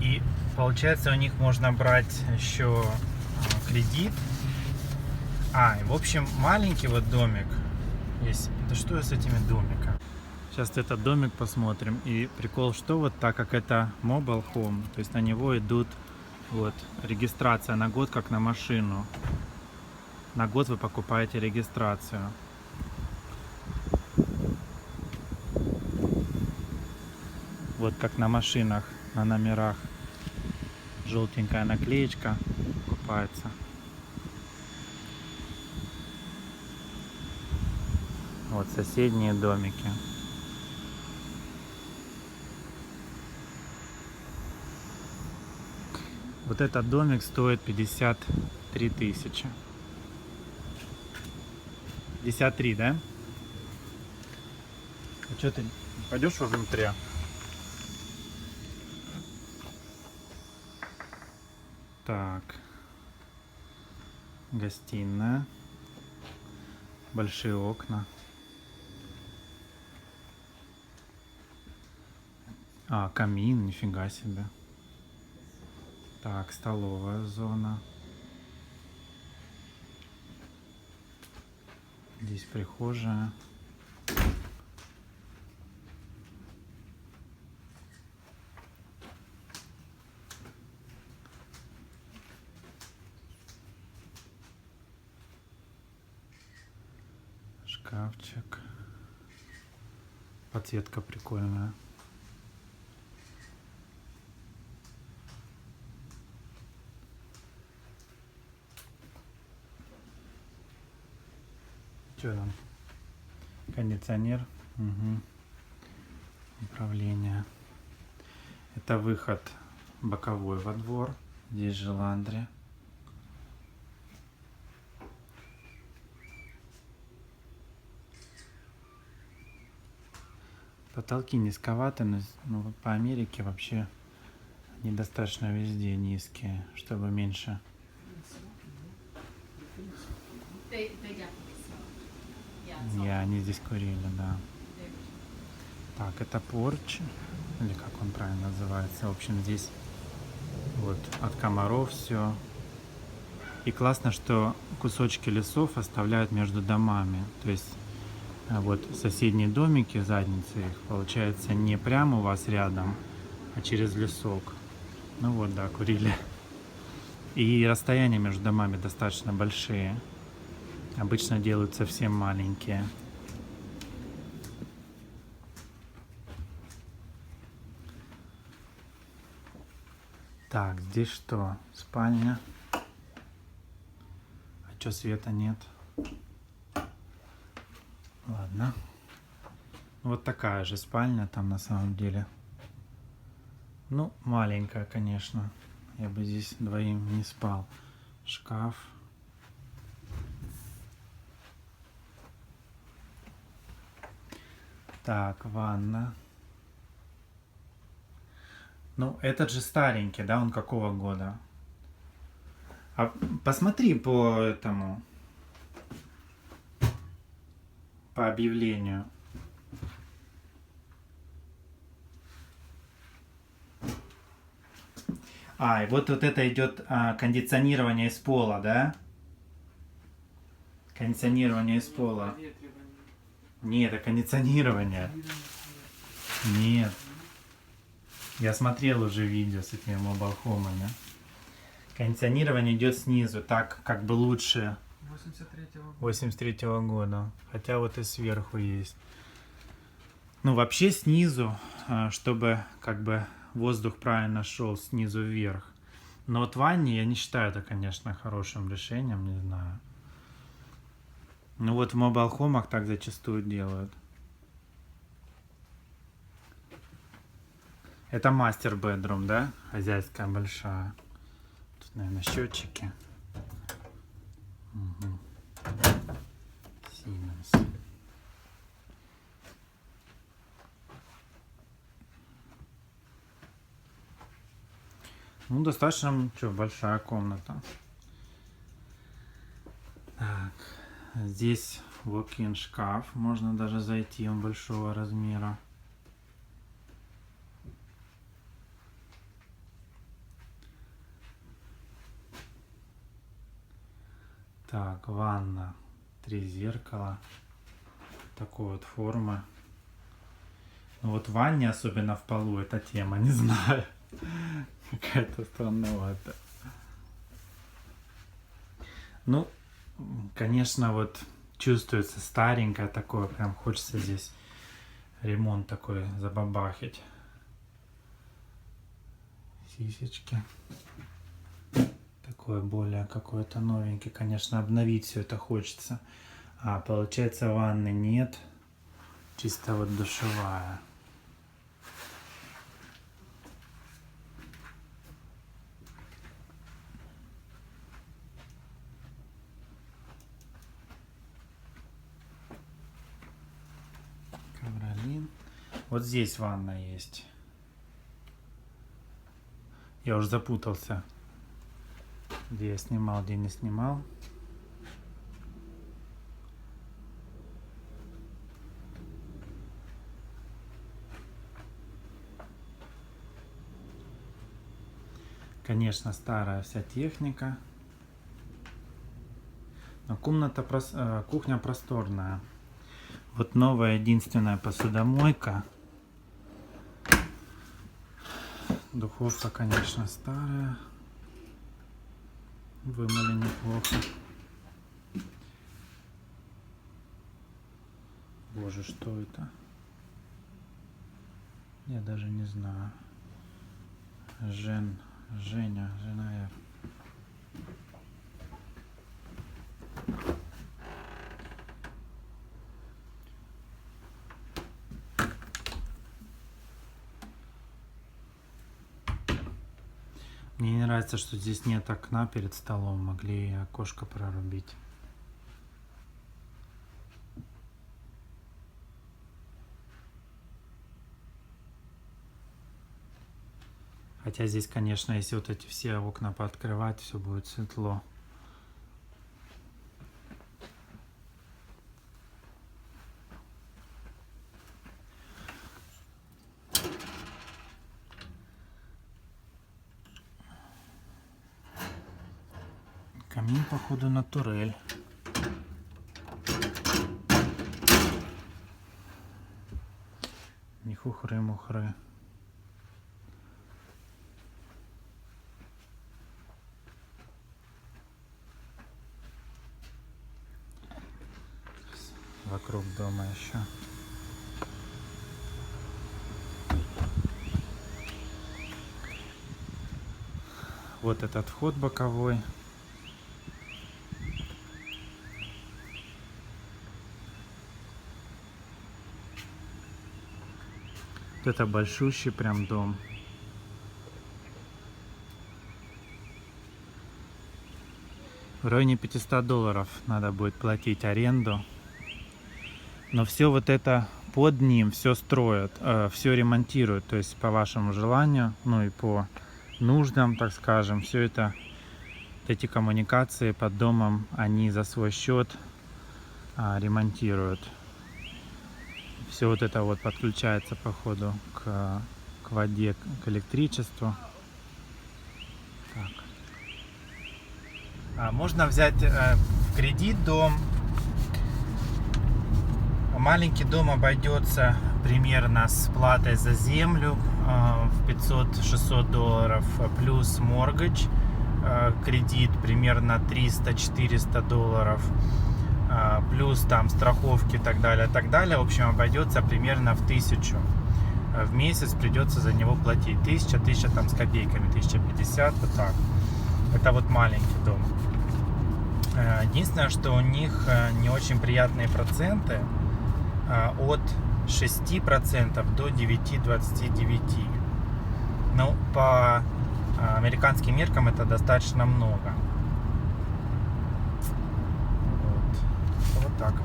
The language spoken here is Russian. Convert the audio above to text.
И получается, у них можно брать еще кредит. И в общем, маленький вот домик есть. Да что с этими домиками? Сейчас этот домик посмотрим. И прикол, что вот так как это mobile home, то есть на него идут вот регистрация на год, как на машину. На год вы покупаете регистрацию. Вот как на машинах, на номерах. Желтенькая наклеечка покупается. Вот соседние домики. Вот этот домик стоит 53 тысячи. 53, да? А что ты пойдешь вовнутрь? Так. Гостиная. Большие окна. Камин, нифига себе. Так, столовая зона. Здесь прихожая. Шкафчик. Подсветка прикольная. Что там? Кондиционер. Угу. Управление. Это выход боковой во двор. Здесь же ландри. Потолки низковаты, но по Америке вообще недостаточно везде низкие, чтобы меньше. И они здесь курили, да. Так, это порч, или как он правильно называется. В общем, здесь вот от комаров все. И классно, что кусочки лесов оставляют между домами. То есть вот соседние домики, задницы их, получается, не прямо у вас рядом, а через лесок. Ну вот, да, курили. И расстояния между домами достаточно большие. Обычно делают совсем маленькие. Так, здесь что? Спальня. А что, света нет? Ладно. Вот такая же спальня там на самом деле. Ну, маленькая, конечно. Я бы здесь двоим не спал. Шкаф. Так, ванна. Ну, этот же старенький, да? Он какого года? А посмотри по этому, по объявлению. И вот это идет кондиционирование из пола, да? Кондиционирование из пола. Нет, это кондиционирование. Нет. Я смотрел уже видео с этими мобилхомами. Кондиционирование идет снизу, так как бы лучше. 83-го года. Хотя вот и сверху есть. Ну, вообще снизу, чтобы как бы воздух правильно шел снизу вверх. Но вот в ванне я не считаю это, конечно, хорошим решением, не знаю. Ну вот в мобилхомах так зачастую делают. Это мастер бедрум, да? Хозяйская большая. Тут, наверное, счетчики. Угу. Siemens. Ну, достаточно, большая комната. Так, здесь walk-in шкаф. Можно даже зайти, он большого размера. Так, ванна. 3 зеркала. Такой вот формы. Ну вот в ванне, особенно в полу, эта тема, не знаю. Какая-то странноватая. Ну, конечно, вот чувствуется старенькое такое, прям хочется здесь ремонт такой забабахить. Сисечки. Такое более какое-то новенькое. Конечно, обновить все это хочется. А получается, ванны нет. Чисто вот душевая. Ковролин. Вот здесь ванна есть. Я уже запутался. Где я снимал, где не снимал. Конечно, старая вся техника. Но кухня просторная. Вот новая единственная посудомойка. Духовка, конечно, старая. Вымыли неплохо. Боже, что это? Я даже не знаю. Женя Р. Мне не нравится, что здесь нет окна перед столом. Могли окошко прорубить. Хотя здесь, конечно, если вот эти все окна пооткрывать, все будет светло. Камин, походу, на турель. Не хухры-мухры. Вокруг дома еще. Вот этот вход боковой. Вот это большущий прям дом. В районе $500 надо будет платить аренду. Но все вот это под ним, все строят, все ремонтируют. То есть по вашему желанию, ну и по нуждам, так скажем, все это, вот эти коммуникации под домом, они за свой счет ремонтируют. Все вот это вот подключается по ходу к воде, к электричеству. Так. Можно взять в кредит дом. Маленький дом обойдется примерно с платой за землю в $500-600 плюс моргидж, кредит примерно $300-400, плюс там страховки и так далее, так далее. В общем, обойдется примерно в 1000. В месяц придется за него платить 1000 там с копейками, 1050, вот так. Это вот маленький дом. Единственное, что у них не очень приятные проценты, от 6% до 9,29. Ну, по американским меркам это достаточно много. Вот так.